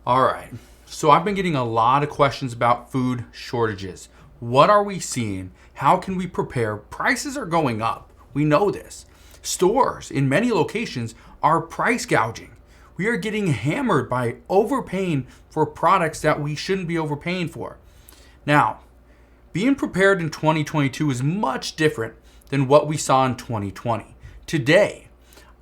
All right. So I've been getting a lot of questions about food shortages. What are we seeing? How can we prepare? Prices are going up. We know this. Stores in many locations are price gouging. We are getting hammered by overpaying for products that we shouldn't be overpaying for. Now, being prepared in 2022 is much different than what we saw in 2020. Today,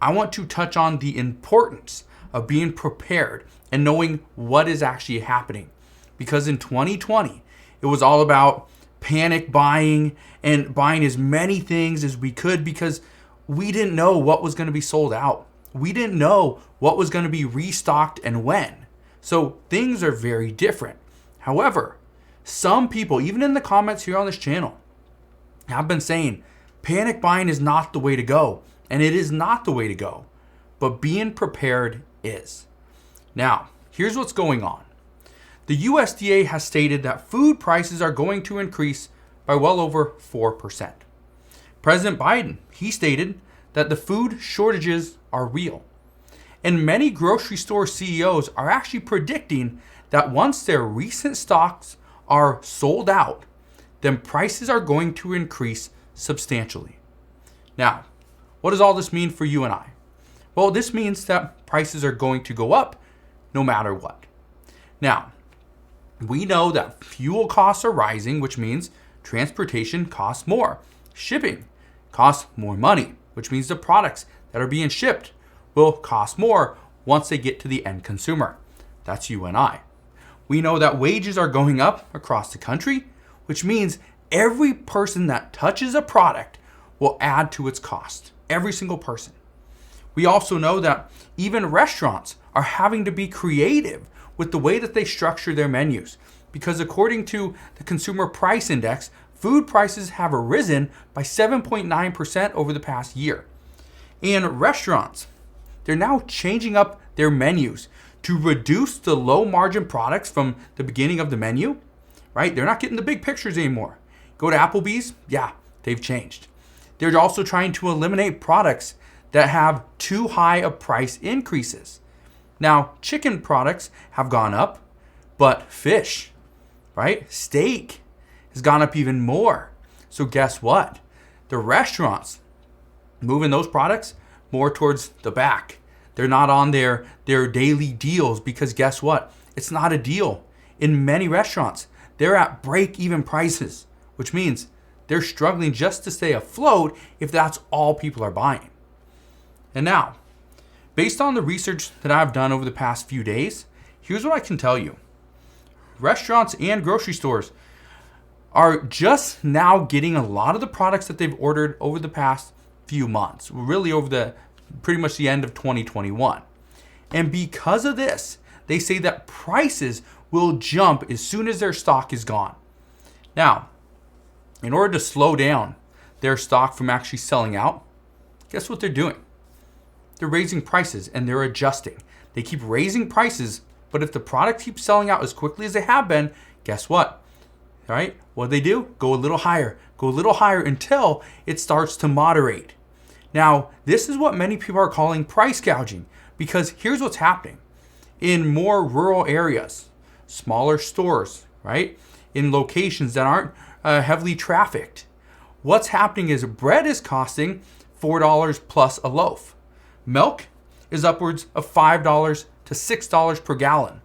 I want to touch on the importance of being prepared and knowing what is actually happening. Because in 2020, it was all about panic buying and buying as many things as we could because we didn't know what was going to be sold out. We didn't know what was going to be restocked and when. So things are very different. However, some people, even in the comments here on this channel, have been saying panic buying is not the way to go. And it is not the way to go. But being prepared is. Now, here's what's going on. The USDA has stated that food prices are going to increase by well over 4%. President Biden, he stated that the food shortages are real. And many grocery store CEOs are actually predicting that once their recent stocks are sold out, then prices are going to increase substantially. Now, what does all this mean for you and I? Well, this means that prices are going to go up no matter what. Now, we know that fuel costs are rising, which means transportation costs more. Shipping costs more money, which means the products that are being shipped will cost more once they get to the end consumer. That's you and I. We know that wages are going up across the country, which means every person that touches a product will add to its cost. Every single person. We also know that even restaurants are having to be creative with the way that they structure their menus. Because according to the Consumer Price Index, food prices have risen by 7.9% over the past year. And restaurants, they're now changing up their menus to reduce the low margin products from the beginning of the menu, right? They're not getting the big pictures anymore. Go to Applebee's, yeah, they've changed. They're also trying to eliminate products that have too high of price increases. Now, chicken products have gone up, but fish, right? Steak has gone up even more. So guess what? The restaurants moving those products more towards the back. They're not on their daily deals because guess what? It's not a deal. In many restaurants, they're at break-even prices, which means they're struggling just to stay afloat if that's all people are buying. And now, based on the research that I've done over the past few days, here's what I can tell you. Restaurants and grocery stores are just now getting a lot of the products that they've ordered over the past few months, really over pretty much the end of 2021. And because of this, they say that prices will jump as soon as their stock is gone. Now, in order to slow down their stock from actually selling out, guess what they're doing? They're raising prices and they're adjusting. They keep raising prices, but if the product keeps selling out as quickly as they have been, guess what? All right? What do? Go a little higher until it starts to moderate. Now, this is what many people are calling price gouging because here's what's happening. In more rural areas, smaller stores, right? In locations that aren't heavily trafficked. What's happening is bread is costing $4 plus a loaf. Milk is upwards of $5 to $6 per gallon.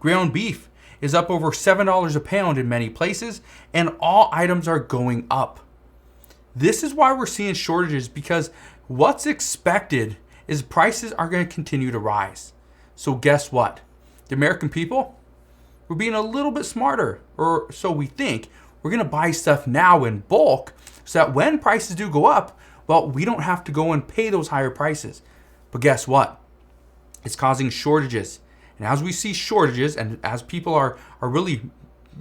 Ground beef is up over $7 a pound in many places, and all items are going up. This is why we're seeing shortages because what's expected is prices are going to continue to rise. So guess what? The American people, we're being a little bit smarter, or so we think. We're going to buy stuff now in bulk so that when prices do go up, well, we don't have to go and pay those higher prices. But guess what? It's causing shortages. And as we see shortages and as people are really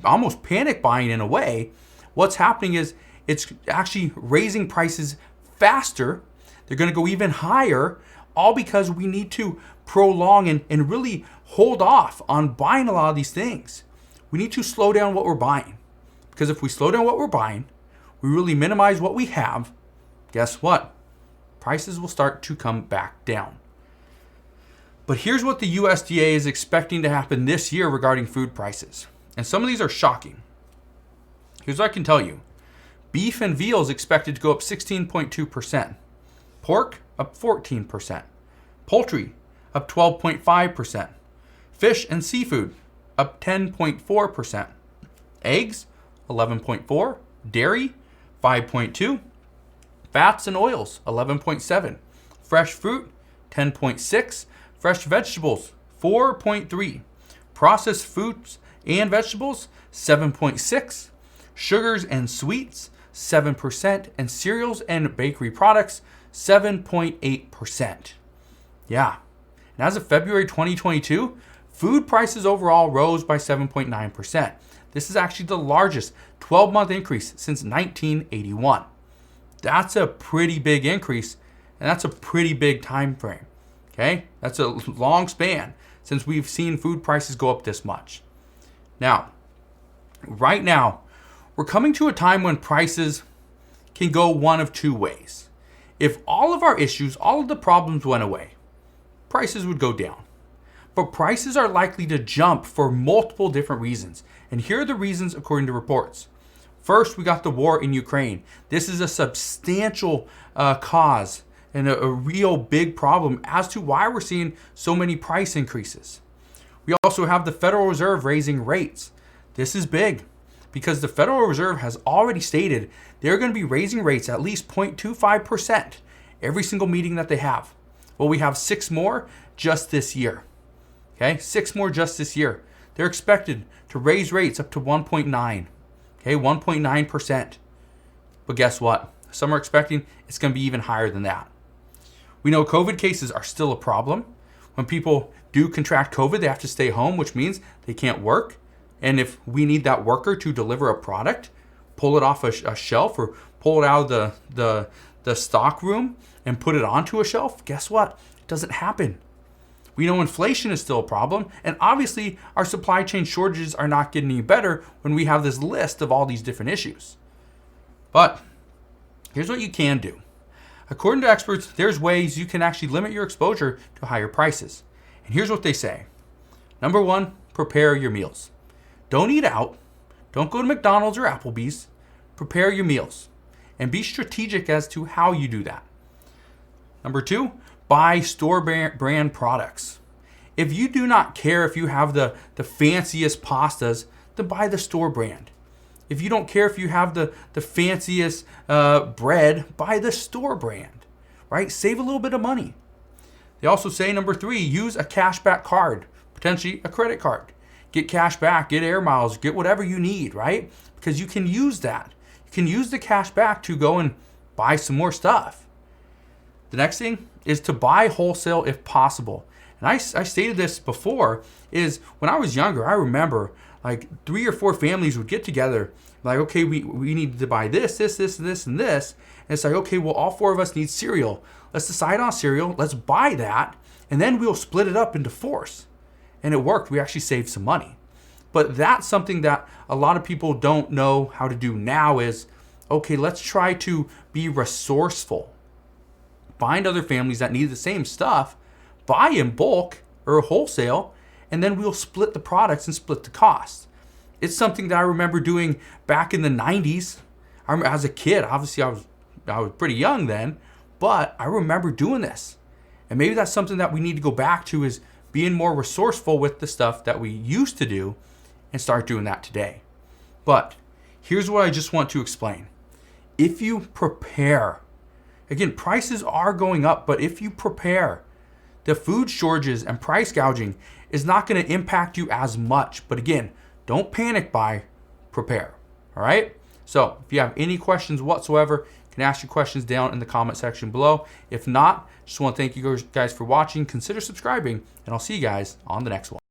almost panic buying in a way, what's happening is it's actually raising prices faster. They're going to go even higher, all because we need to prolong and really hold off on buying a lot of these things. We need to slow down what we're buying. Because if we slow down what we're buying, we really minimize what we have, guess what? Prices will start to come back down. But here's what the USDA is expecting to happen this year regarding food prices. And some of these are shocking. Here's what I can tell you. Beef and veal is expected to go up 16.2%. Pork up 14%. Poultry up 12.5%. Fish and seafood up 10.4%. Eggs 11.4%. Dairy 5.2%. Fats and oils 11.7%. Fresh fruit 10.6%. Fresh vegetables 4.3%. Processed foods and vegetables 7.6%. Sugars and sweets 7%, and cereals and bakery products 7.8%. Yeah. And as of February 2022, food prices overall rose by 7.9%. This is actually the largest 12-month increase since 1981. That's a pretty big increase, and that's a pretty big time frame. Okay? That's a long span since we've seen food prices go up this much. Now, right now, we're coming to a time when prices can go one of two ways. If all of our issues, all of the problems went away, prices would go down. But prices are likely to jump for multiple different reasons. And here are the reasons according to reports. First, we got the war in Ukraine. This is a substantial cause and a real big problem as to why we're seeing so many price increases. We also have the Federal Reserve raising rates. This is big because the Federal Reserve has already stated they're going to be raising rates at least 0.25% every single meeting that they have. Well, we have 6 more just this year. Okay, 6 more just this year. They're expected to raise rates up to 1.9. Okay, 1.9%. But guess what? Some are expecting it's going to be even higher than that. We know COVID cases are still a problem. When people do contract COVID, they have to stay home, which means they can't work. And if we need that worker to deliver a product, pull it off a shelf or pull it out of the stock room and put it onto a shelf, guess what? It doesn't happen. We know inflation is still a problem. And obviously, our supply chain shortages are not getting any better when we have this list of all these different issues. But here's what you can do. According to experts, there's ways you can actually limit your exposure to higher prices. And here's what they say. Number 1, prepare your meals. Don't eat out. Don't go to McDonald's or Applebee's. Prepare your meals and be strategic as to how you do that. Number 2, buy store brand products. If you do not care if you have the fanciest pastas, then buy the store brand. If you don't care if you have the fanciest bread, buy the store brand, right? Save a little bit of money. They also say, number 3, use a cashback card, potentially a credit card. Get cash back, get air miles, get whatever you need, right? Because you can use that. You can use the cash back to go and buy some more stuff. The next thing is to buy wholesale if possible. And I stated this before, is when I was younger, I remember like 3 or 4 families would get together, like, okay, we need to buy this, and this. And it's like, okay, well, all 4 of us need cereal. Let's decide on cereal. Let's buy that. And then we'll split it up into 4s. And it worked. We actually saved some money. But that's something that a lot of people don't know how to do now is, okay, let's try to be resourceful. Find other families that need the same stuff, buy in bulk or wholesale, and then we'll split the products and split the costs. It's something that I remember doing back in the 90s. I remember as a kid, obviously I was pretty young then, but I remember doing this. And maybe that's something that we need to go back to, is being more resourceful with the stuff that we used to do and start doing that today. But here's what I just want to explain. If you prepare, again, prices are going up, but if you prepare, the food shortages and price gouging is not going to impact you as much. But again, don't panic buy, prepare. All right? So if you have any questions whatsoever, you can ask your questions down in the comment section below. If not, just want to thank you guys for watching. Consider subscribing, and I'll see you guys on the next one.